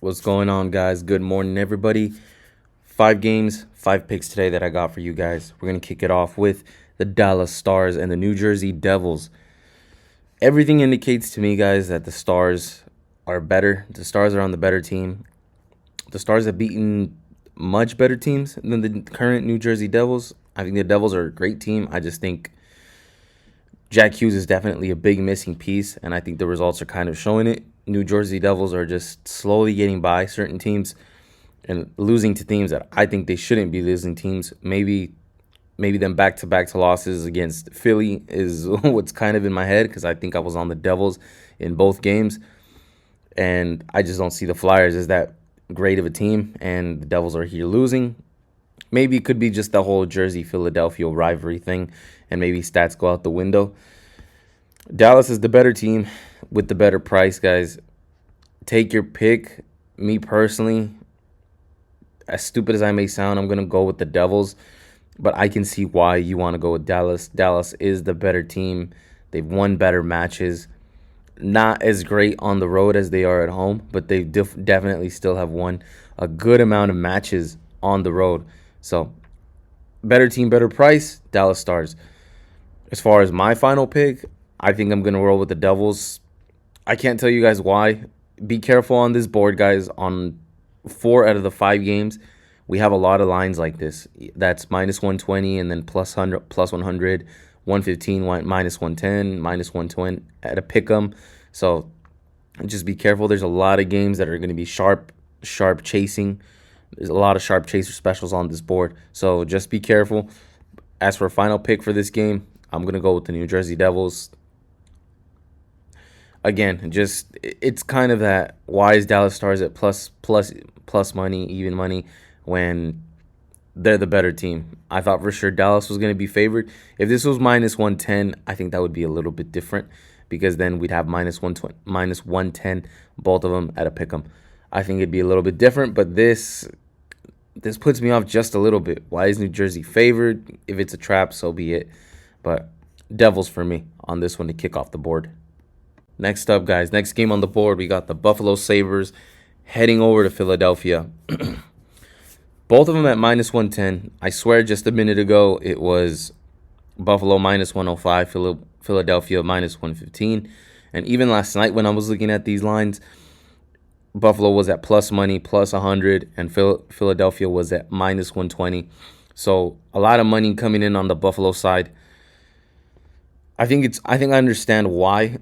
What's going on, guys? Good morning, everybody. 5 games, 5 picks today that I got for you guys. We're going to kick it off with the Dallas Stars and the New Jersey Devils. Everything indicates to me, guys, that the Stars are better. The Stars are on the better team. The Stars have beaten much better teams than the current New Jersey Devils. I think the Devils are a great team. I just think Jack Hughes is definitely a big missing piece, and I think the results are kind of showing it. New Jersey Devils are just slowly getting by certain teams and losing to teams that I think they shouldn't be losing teams. Maybe them back to losses against Philly is what's kind of in my head because I think I was on the Devils in both games, and I just don't see the Flyers as that great of a team, and the Devils are here losing. Maybe it could be just the whole Jersey-Philadelphia rivalry thing, and maybe stats go out the window. Dallas is the better team with the better price, guys. Take your pick. Me personally, as stupid as I may sound, I'm going to go with the Devils, but I can see why you want to go with Dallas. Dallas is the better team. They've won better matches. Not as great on the road as they are at home, but they definitely still have won a good amount of matches on the road. So, better team, better price, Dallas Stars. As far as my final pick, I think I'm going to roll with the Devils. I can't tell you guys why. Be careful on this board, guys. On 4 out of the 5 games, we have a lot of lines like this. That's minus 120 and then plus 100, plus 100, 115, minus 110, minus 120 at a pick 'em. So just be careful. There's a lot of games that are going to be sharp chasing. There's a lot of sharp chaser specials on this board. So just be careful. As for a final pick for this game, I'm going to go with the New Jersey Devils. Again, just it's kind of that why is Dallas Stars at plus money, even money, when they're the better team. I thought for sure Dallas was going to be favored. If this was minus 110, I think that would be a little bit different because then we'd have minus 120, minus 110, both of them at a pick 'em. I think it'd be a little bit different, but this puts me off just a little bit. Why is New Jersey favored? If it's a trap, so be it. But Devils for me on this one to kick off the board. Next up, guys, next game on the board, we got the Buffalo Sabres heading over to Philadelphia. Both of them at minus 110. I swear just a minute ago it was Buffalo minus 105, Philadelphia minus 115. And even last night when I was looking at these lines, Buffalo was at plus money, plus 100, and Philadelphia was at minus 120. So a lot of money coming in on the Buffalo side. I think I understand why.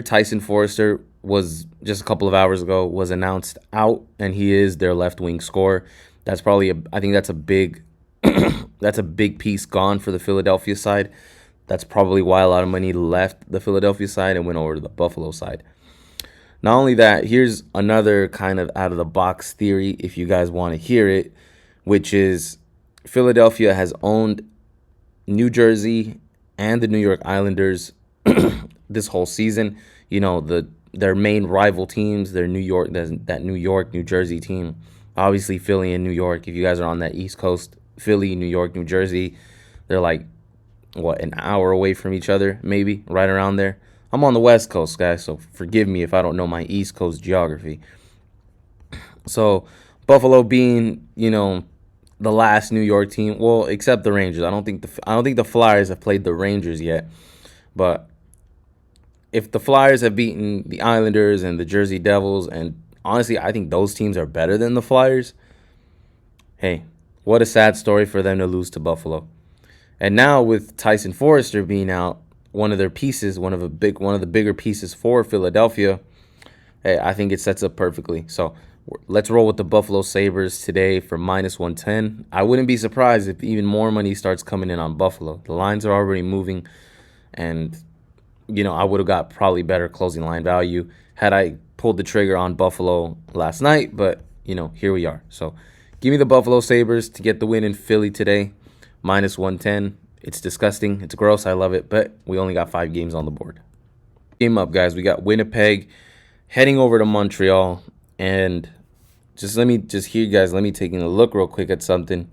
Tyson Forrester was just a couple of hours ago was announced out, and he is their left wing scorer. That's probably I think that's a big that's a big piece gone for the Philadelphia side. That's probably why a lot of money left the Philadelphia side and went over to the Buffalo side. Not only that, here's another kind of out of the box theory if you guys want to hear it, which is Philadelphia has owned New Jersey and the New York Islanders this whole season. You know, their main rival teams, their New York, that New York, New Jersey team. Obviously, Philly and New York. If you guys are on that East Coast, Philly, New York, New Jersey, they're like, what, an hour away from each other, maybe, right around there. I'm on the West Coast, guys, so forgive me if I don't know my East Coast geography. So, Buffalo being, the last New York team, well, except the Rangers. I don't think the Flyers have played the Rangers yet. But if the Flyers have beaten the Islanders and the Jersey Devils, and honestly, I think those teams are better than the Flyers. Hey, what a sad story for them to lose to Buffalo. And now with Tyson Forrester being out, one of their pieces, one of the bigger pieces for Philadelphia, hey, I think it sets up perfectly. So let's roll with the Buffalo Sabres today for minus 110. I wouldn't be surprised if even more money starts coming in on Buffalo. The lines are already moving, and I would have got probably better closing line value had I pulled the trigger on Buffalo last night, but here we are. So give me the Buffalo Sabres to get the win in Philly today, minus 110. It's disgusting. It's gross. I love it, but we only got 5 games on the board. Game up, guys. We got Winnipeg heading over to Montreal, and let me taking a look real quick at something.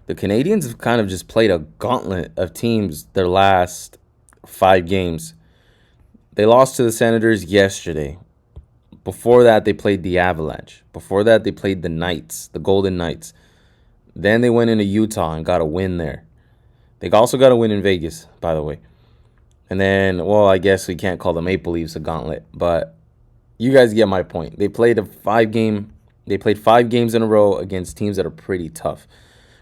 The Canadiens have kind of just played a gauntlet of teams their last 5 games. They lost to the Senators yesterday, Before that, they played the Avalanche. Before that, they played the Knights, the Golden Knights. Then they went into Utah and got a win there. They also got a win in Vegas, by the way. And then, well, I guess we can't call the Maple Leafs a gauntlet, but you guys get my point. They played 5 games in a row against teams that are pretty tough.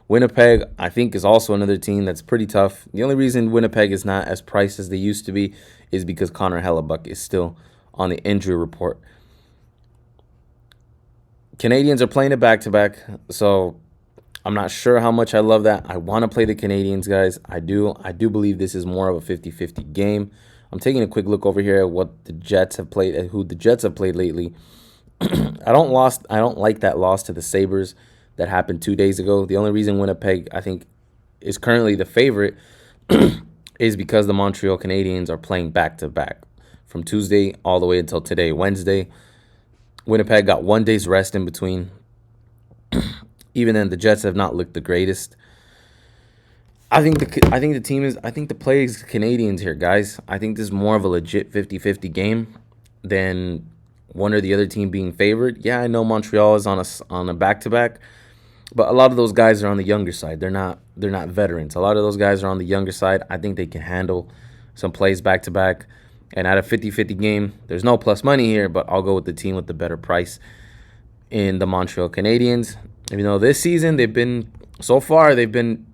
Winnipeg, I think, is also another team that's pretty tough. The only reason Winnipeg is not as priced as they used to be is because Connor Hellebuck is still on the injury report. Canadians are playing it back to back, so I'm not sure how much I love that. I want to play the Canadians, guys. I do believe this is more of a 50-50 game. I'm taking a quick look over here at what the Jets have played, at who the Jets have played lately. I don't like that loss to the Sabres that happened 2 days ago. The only reason Winnipeg, I think, is currently the favorite is because the Montreal Canadiens are playing back to back from Tuesday all the way until today, Wednesday. Winnipeg got 1 day's rest in between. Even then, the Jets have not looked the greatest. I think the play is Canadians here, guys. I think this is more of a legit 50-50 game than one or the other team being favored. Yeah, I know Montreal is on a back-to-back, but a lot of those guys are on the younger side. They're not veterans. A lot of those guys are on the younger side. I think they can handle some plays back-to-back. And at a 50-50 game, there's no plus money here, but I'll go with the team with the better price in the Montreal Canadiens. Even though this season they've been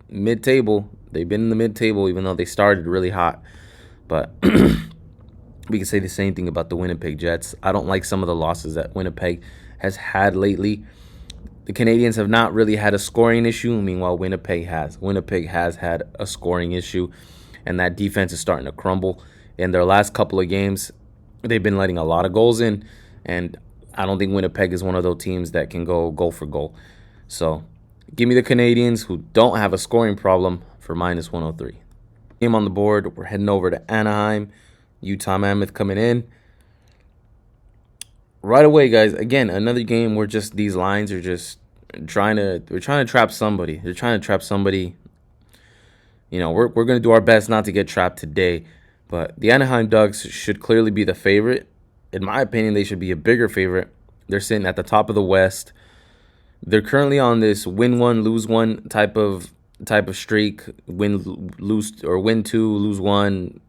mid-table. They've been in the mid-table, even though they started really hot. But we can say the same thing about the Winnipeg Jets. I don't like some of the losses that Winnipeg has had lately. The Canadians have not really had a scoring issue. Meanwhile, Winnipeg has. Winnipeg has had a scoring issue, and that defense is starting to crumble. In their last couple of games, they've been letting a lot of goals in, and I don't think Winnipeg is one of those teams that can go goal for goal. So give me the Canadians, who don't have a scoring problem, for minus 103. Game on the board. We're heading over to Anaheim. Utah Mammoth coming in. Right away, guys. Again, another game where just these lines are just trying to trap somebody. They're trying to trap somebody. You know, we're going to do our best not to get trapped today. But the Anaheim Ducks should clearly be the favorite. In my opinion, they should be a bigger favorite. They're sitting at the top of the West. They're currently on this win one, lose one type of streak. Win, lose, or win two, lose one,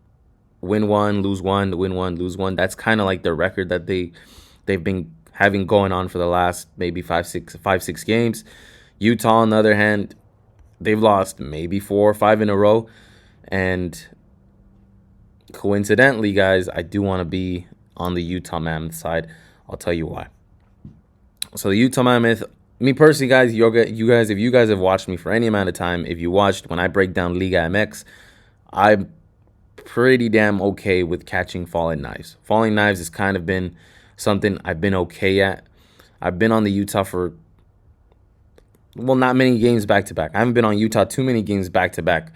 win one, lose one, win one, lose one. That's kind of like the record that they've been having going on for the last maybe five, six games. Utah, on the other hand, they've lost maybe 4 or 5 in a row. And coincidentally, guys, I do want to be on the Utah Mammoth side. I'll tell you why. So the Utah Mammoth, me personally, guys, if you guys have watched me for any amount of time, if you watched when I break down Liga MX, I'm pretty damn okay with catching falling knives. Falling knives has kind of been something I've been okay at. I've been on the Utah for, well, not many games back to back. I haven't been on Utah too many games back to back.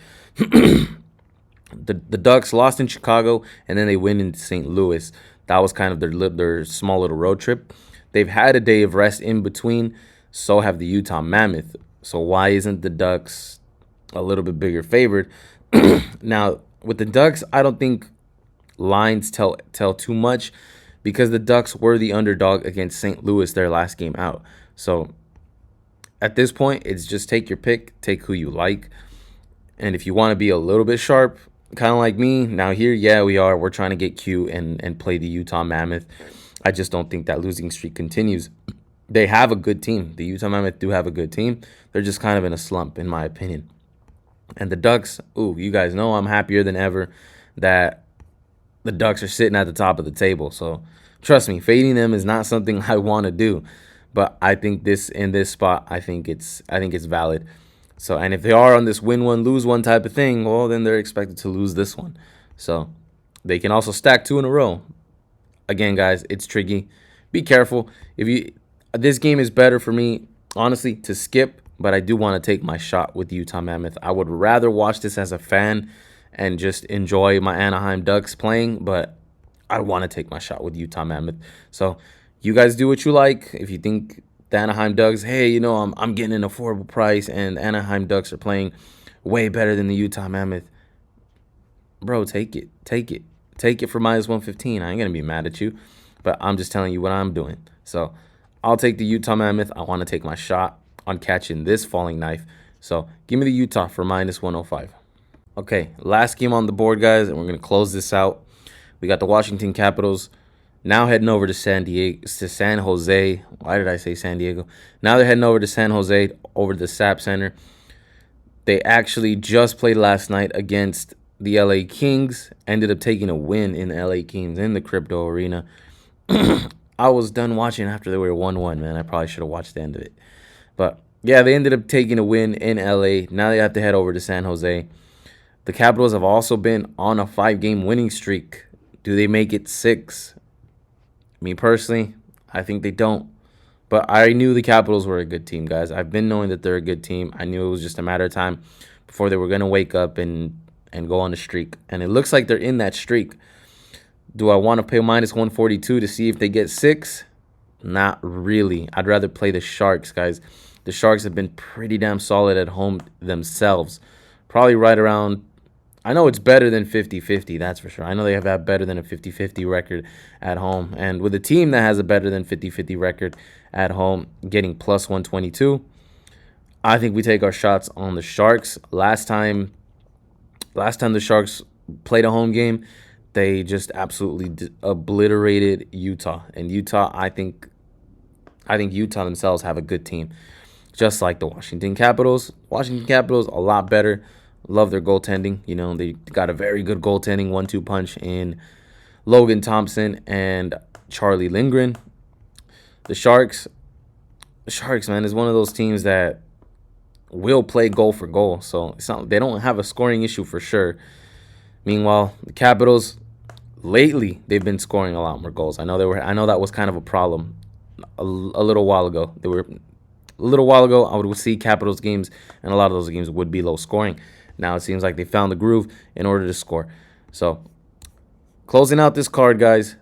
The Ducks lost in Chicago, and then they win in St. Louis. That was kind of their small little road trip. They've had a day of rest in between. So have the Utah Mammoth. So why isn't the Ducks a little bit bigger favored? Now, with the Ducks, I don't think lines tell too much, because the Ducks were the underdog against St. Louis their last game out. So at this point, it's just take your pick, take who you like. And if you want to be a little bit sharp, kind of like me, now here, yeah, we're trying to get cute and play the Utah Mammoth. I just don't think that losing streak continues. They have a good team. The Utah Mammoth do have a good team. They're just kind of in a slump, in my opinion. And the Ducks, you guys know I'm happier than ever that the Ducks are sitting at the top of the table. So trust me, fading them is not something I want to do. But I think in this spot, I think it's valid. So, and if they are on this win one, lose one type of thing, well, then they're expected to lose this one. So they can also stack 2 in a row. Again, guys, it's tricky. Be careful. This game is better for me, honestly, to skip, but I do want to take my shot with Utah Mammoth. I would rather watch this as a fan and just enjoy my Anaheim Ducks playing, but I want to take my shot with Utah Mammoth. So you guys do what you like. If you think the Anaheim Ducks, hey, I'm getting an affordable price, and Anaheim Ducks are playing way better than the Utah Mammoth, bro, take it for minus 115. I ain't gonna be mad at you. but I'm just telling you what I'm doing. So I'll take the Utah Mammoth. I want to take my shot on catching this falling knife. So give me the Utah for minus 105. Okay, last game on the board, guys, and we're going to close this out. We got the Washington Capitals now heading over to San Jose. Why did I say San Diego? Now they're heading over to San Jose, over to the SAP Center. They actually just played last night against the LA Kings. Ended up taking a win in the LA Kings in the Crypto Arena. I was done watching after they were 1-1, man. I probably should have watched the end of it. But, yeah, they ended up taking a win in LA. Now they have to head over to San Jose. The Capitals have also been on a 5-game winning streak. Do they make it 6? Me personally, I think they don't. But I knew the Capitals were a good team, guys. I've been knowing that they're a good team. I knew it was just a matter of time before they were going to wake up and go on a streak. And it looks like they're in that streak. Do I want to pay minus 142 to see if they get 6? Not really. I'd rather play the Sharks, guys. The Sharks have been pretty damn solid at home themselves. Probably right around, I know it's better than 50-50, that's for sure. I know they have had better than a 50-50 record at home. And with a team that has a better than 50-50 record at home, getting plus 122, I think we take our shots on the Sharks. Last time the Sharks played a home game, they just absolutely obliterated Utah. And Utah, I think Utah themselves have a good team, just like the Washington Capitals. Washington Capitals, a lot better. Love their goaltending. You know, they got a very good goaltending 1-2 punch in Logan Thompson and Charlie Lindgren. The Sharks, man, is one of those teams that will play goal for goal. So they don't have a scoring issue for sure. Meanwhile, the Capitals, lately they've been scoring a lot more goals. I know that was kind of a problem a little while ago. I would see Capitals games, and a lot of those games would be low scoring. Now it seems like they found the groove in order to score. So, closing out this card, guys,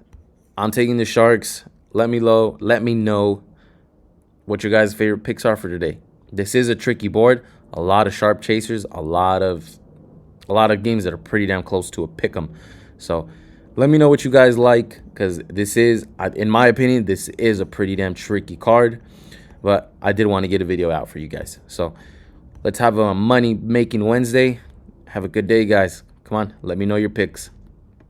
I'm taking the Sharks. Let me know what your guys' favorite picks are for today. This is a tricky board. A lot of sharp chasers. A lot of games that are pretty damn close to a pick 'em. So, let me know what you guys like, because this is, in my opinion, this is a pretty damn tricky card. But I did want to get a video out for you guys. So, let's have a money-making Wednesday. Have a good day, guys. Come on, let me know your picks.